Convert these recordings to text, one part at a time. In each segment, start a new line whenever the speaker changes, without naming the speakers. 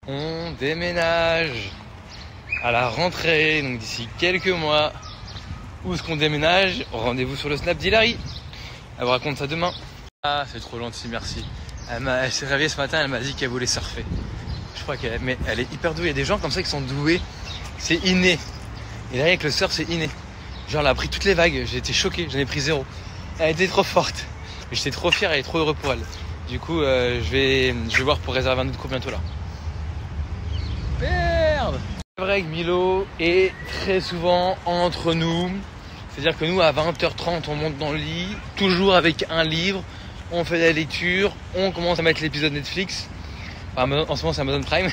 On déménage à la rentrée, donc d'ici quelques mois. Où est-ce qu'on déménage? Rendez-vous sur le Snap d'Hilary. Elle vous raconte ça demain. Ah, c'est trop gentil, merci. Elle s'est réveillée ce matin, elle m'a dit qu'elle voulait surfer. Je crois mais elle est hyper douée. Il y a des gens comme ça qui sont doués. C'est inné. Et là, avec le surf, c'est inné. Genre, elle a pris toutes les vagues. J'ai été choqué, j'en ai pris 0. Elle était trop forte. J'étais trop fier, elle est trop heureuse pour elle. Du coup, je vais voir pour réserver un autre cours bientôt là. Merde! C'est vrai que Milo est très souvent entre nous. C'est-à-dire que nous, à 20h30, on monte dans le lit, toujours avec un livre, on fait la lecture, on commence à mettre l'épisode Netflix. Enfin, en ce moment, c'est Amazon Prime.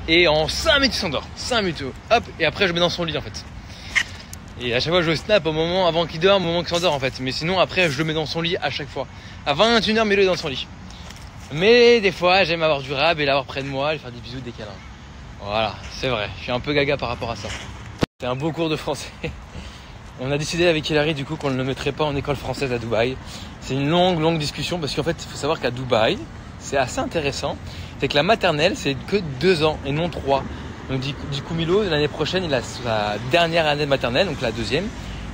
Et en 5 minutes, il s'endort. 5 minutes, hop, et après, je mets dans son lit, en fait. Et à chaque fois, je snap au moment avant qu'il dorme, au moment qu'il s'endort, en fait. Mais sinon, après, je le mets dans son lit à chaque fois. À 21h, Milo est dans son lit. Mais des fois, j'aime avoir du rab et l'avoir près de moi, lui faire des bisous, des câlins. Voilà, c'est vrai. Je suis un peu gaga par rapport à ça. C'est un beau cours de français. On a décidé avec Hillary du coup qu'on ne le mettrait pas en école française à Dubaï. C'est une longue discussion parce qu'en fait il faut savoir qu'à Dubaï, c'est assez intéressant. C'est que la maternelle c'est que 2 ans et non 3. Donc du coup Milo l'année prochaine il a sa dernière année de maternelle, donc la 2e.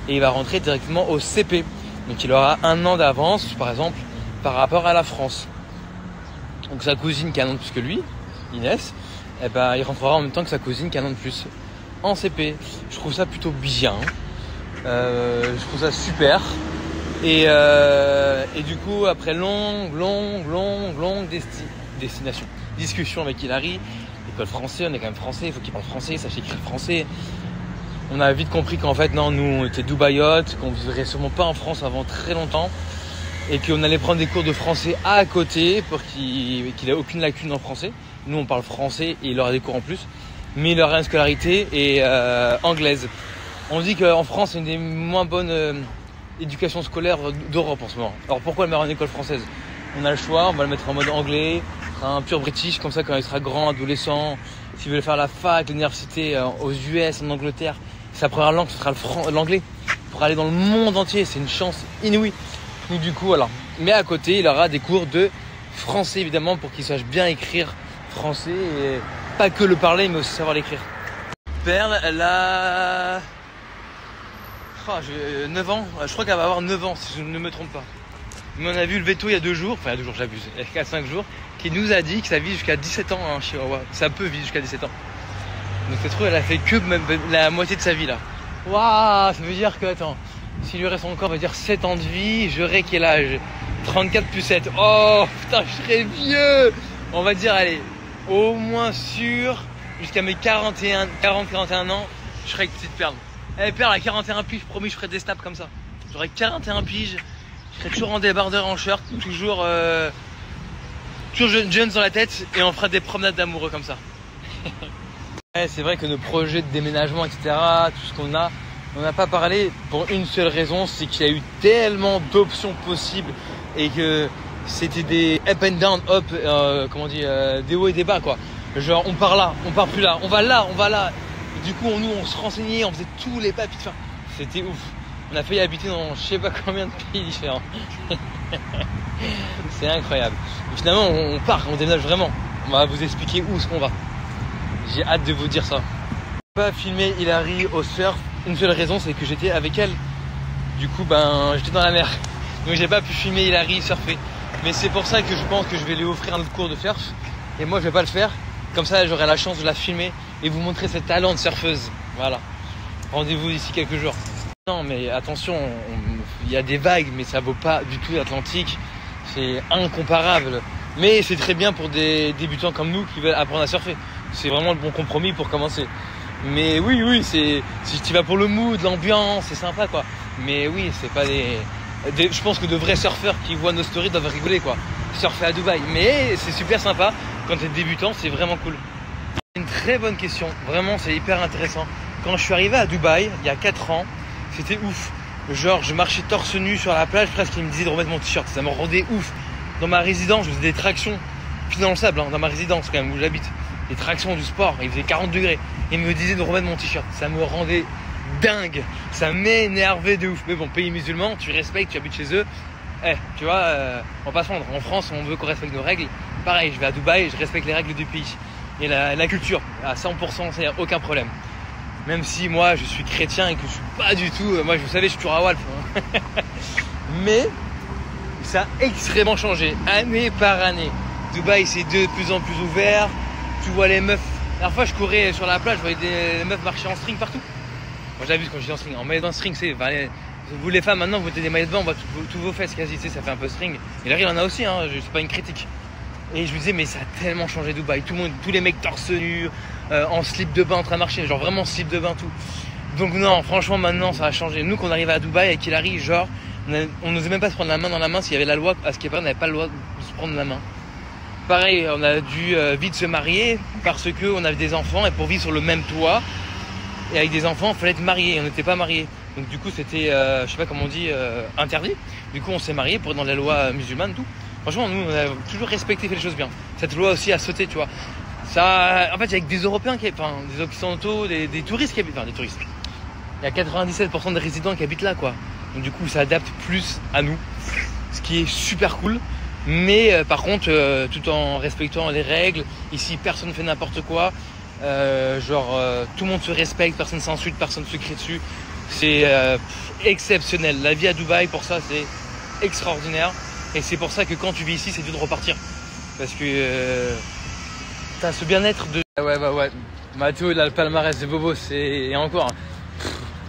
Et il va rentrer directement au CP. Donc il aura 1 an d'avance par exemple par rapport à la France. Donc sa cousine qui a un an de plus que lui, Inès, eh ben, il rentrera en même temps que sa cousine qui a un an de plus en CP. Je trouve ça plutôt bien. Je trouve ça super. Et du coup, après longue discussion avec Hillary, l'école française, on est quand même français, il faut qu'il parle français, sache écrire français. On a vite compris qu'en fait, non, nous, on était dubaïotes, qu'on vivrait sûrement pas en France avant très longtemps. Et qu'on allait prendre des cours de français à côté pour qu'il ait aucune lacune en français. Nous, on parle français et il aura des cours en plus. Mais il aura une scolarité et anglaise. On dit qu'en France, c'est une des moins bonnes éducations scolaires d'Europe en ce moment. Alors pourquoi le mettre en école française? On a le choix, on va le mettre en mode anglais, un pur british, comme ça quand il sera grand, adolescent, s'il veut faire la fac, l'université aux US, en Angleterre, sa première langue, ce sera l'anglais. Pour aller dans le monde entier, c'est une chance inouïe. Donc du coup, voilà. Mais à côté, il aura des cours de français, évidemment, pour qu'il sache bien écrire français, et pas que le parler, mais aussi savoir l'écrire. Perle, elle a 9 ans, je crois qu'elle va avoir 9 ans si je ne me trompe pas. Mais on a vu le veto il y a 2 jours, enfin il y a 2 jours j'abuse, il y a 4-5 jours, qui nous a dit que ça vit jusqu'à 17 ans un chihuahua. Ça peut vivre jusqu'à 17 ans. Donc c'est trop, elle a fait que même la moitié de sa vie là. Waouh, ça veut dire que, attends, s'il lui reste encore, on va dire 7 ans de vie, j'aurai quel âge? 34 plus 7. Oh putain, je serai vieux. On va dire, allez, au moins sûr, jusqu'à mes 40-41 ans, je serai une petite perle. Eh Perle, à 41 piges, promis, je ferai des snaps comme ça. J'aurai 41 piges, je serai toujours en débardeur, en shirt, toujours jeune dans la tête, et on fera des promenades d'amoureux comme ça. Ouais, c'est vrai que nos projets de déménagement, etc., tout ce qu'on a, on n'a pas parlé pour une seule raison, c'est qu'il y a eu tellement d'options possibles et que c'était des up and down, des hauts et des bas quoi. Genre on part là, on part plus là, on va là. Et du coup on se renseignait, on faisait tous les papiers. Enfin, c'était ouf. On a failli habiter dans je sais pas combien de pays différents. C'est incroyable. Et finalement on part, on déménage vraiment. On va vous expliquer où est-ce qu'on va. J'ai hâte de vous dire ça. Je n'ai pas filmé Hillary au surf. Une seule raison, c'est que j'étais avec elle. Du coup, j'étais dans la mer. Donc j'ai pas pu filmer Hillary surfer. Mais c'est pour ça que je pense que je vais lui offrir un autre cours de surf. Et moi, je vais pas le faire. Comme ça, j'aurai la chance de la filmer et vous montrer ses talents de surfeuse. Voilà. Rendez-vous d'ici quelques jours. Non, mais attention, il y a des vagues, mais ça vaut pas du tout l'Atlantique. C'est incomparable. Mais c'est très bien pour des débutants comme nous qui veulent apprendre à surfer. C'est vraiment le bon compromis pour commencer. Mais oui, si tu vas pour le mood, l'ambiance, c'est sympa quoi. Mais oui, c'est pas je pense que de vrais surfeurs qui voient nos stories doivent rigoler quoi. Surfer à Dubaï. Mais c'est super sympa. Quand t'es débutant, c'est vraiment cool. Une très bonne question. Vraiment, c'est hyper intéressant. Quand je suis arrivé à Dubaï, il y a 4 ans, c'était ouf. Genre, je marchais torse nu sur la plage, presque il me disait de remettre mon t-shirt. Ça me rendait ouf. Dans ma résidence, je faisais des tractions. Puis dans le sable, dans ma résidence quand même où j'habite. Des tractions du sport, il faisait 40 degrés. Il me disait de remettre mon t-shirt. Ça me rendait dingue. Ça m'énervait de ouf. Mais bon, pays musulman, tu respectes, tu habites chez eux. Tu vois, on va pas se rendre. En France, on veut qu'on respecte nos règles. Pareil, je vais à Dubaï, je respecte les règles du pays. et la culture à 100%, c'est aucun problème. Même si moi je suis chrétien et que je suis pas du tout, moi vous savez je suis toujours à Walp, hein. Mais ça a extrêmement changé, année par année. Dubaï c'est de plus en plus ouvert, tu vois les meufs. La dernière fois je courais sur la plage, je voyais des meufs marcher en string partout. Moi j'abuse quand je dis en string, en maillot de string, c'est vous les femmes maintenant vous mettez des maillots de bain, on voit tous vos fesses quasi, tu sais, ça fait un peu string. Et là il en a aussi, hein, c'est pas une critique. Et je me disais mais ça a tellement changé Dubaï, tout le monde, tous les mecs torse nu, en slip de bain en train de marcher, genre vraiment slip de bain tout. Donc non, franchement maintenant ça a changé. Nous quand on arrivait à Dubaï avec Hilary, genre on n'osait même pas se prendre la main dans la main s'il y avait la loi, à ce qui paraît on n'avait pas le droit de se prendre la main. Pareil, on a dû vite se marier parce que on avait des enfants et pour vivre sur le même toit et avec des enfants il fallait être marié, on n'était pas mariés. Donc du coup c'était, je sais pas comment on dit, interdit. Du coup on s'est marié pour être dans la loi musulmane tout. Franchement, nous, on a toujours respecté, fait les choses bien. Cette loi aussi a sauté, tu vois. Ça, en fait, il y a des Européens qui, enfin, des Occidentaux, des touristes qui habitent, enfin, des touristes. Il y a 97% des résidents qui habitent là, quoi. Donc, du coup, ça adapte plus à nous. Ce qui est super cool. Mais, par contre, tout en respectant les règles. Ici, personne ne fait n'importe quoi. Tout le monde se respecte, personne ne s'insulte, personne ne se crie dessus. C'est exceptionnel. La vie à Dubaï, pour ça, c'est extraordinaire. Et c'est pour ça que quand tu vis ici, c'est dur de repartir. Parce que t'as ce bien-être de... Ouais. Mathéo, il a le palmarès de Bobo. Et encore,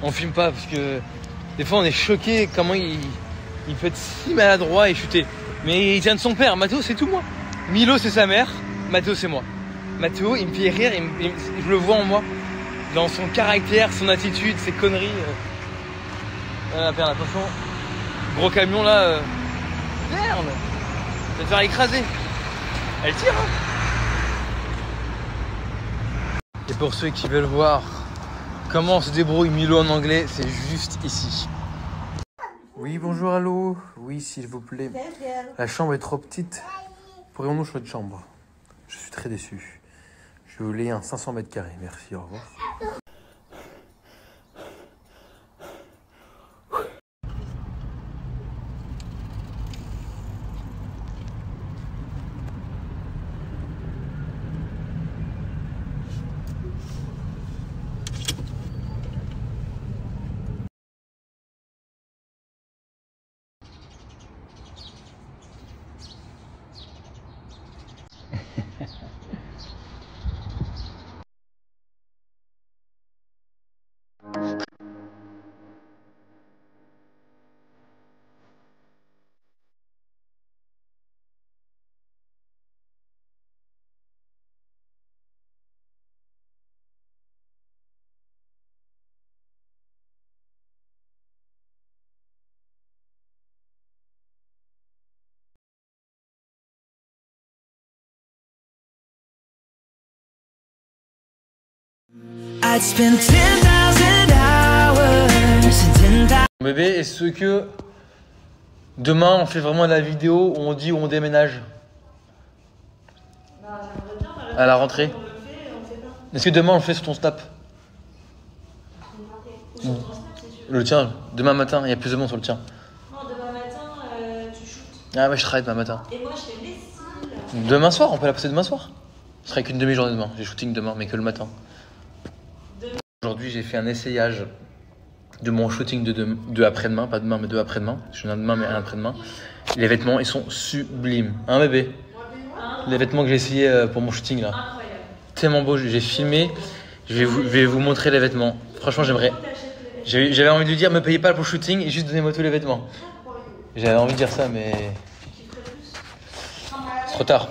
on filme pas parce que des fois, on est choqué comment il peut être si maladroit et chuter. Mais il vient de son père. Mathéo, c'est tout moi. Milo, c'est sa mère. Mathéo, c'est moi. Mathéo, il me fait rire. Je le vois en moi. Dans son caractère, son attitude, ses conneries. Attention. Gros camion là... Merde, je vais te faire écraser. Elle tire, hein. Et pour ceux qui veulent voir comment on se débrouille Milo en anglais, c'est juste ici. Oui, bonjour, allô. Oui, s'il vous plaît. La chambre est trop petite. Pourrions-nous changer de chambre? Je suis très déçu. Je voulais un 500 mètres carrés. Merci, au revoir. Bébé, est-ce que demain on fait vraiment la vidéo où on dit où on déménage? À la rentrée. Est-ce que demain on le fait sur ton Snap? Le tien, demain matin, il y a plus de monde sur le tien.
Non, demain matin, tu shootes.
Ah ouais, je travaille demain matin.
Et moi, je fais lessive.
Demain soir, on peut la passer demain soir. Ce serait qu'une demi-journée demain. J'ai shooting demain, mais que le matin. Aujourd'hui, j'ai fait un essayage de mon shooting de après-demain. Pas demain, mais de après-demain. Je suis un demain, mais un après-demain. Les vêtements, ils sont sublimes. Hein, bébé? Les vêtements que j'ai essayé pour mon shooting, là.
Incroyable.
Tellement beau, j'ai filmé. Je vais vous montrer les vêtements. Franchement, j'aimerais... J'avais envie de lui dire, me payez pas pour le shooting et juste donnez-moi tous les vêtements. J'avais envie de dire ça, mais... C'est trop tard.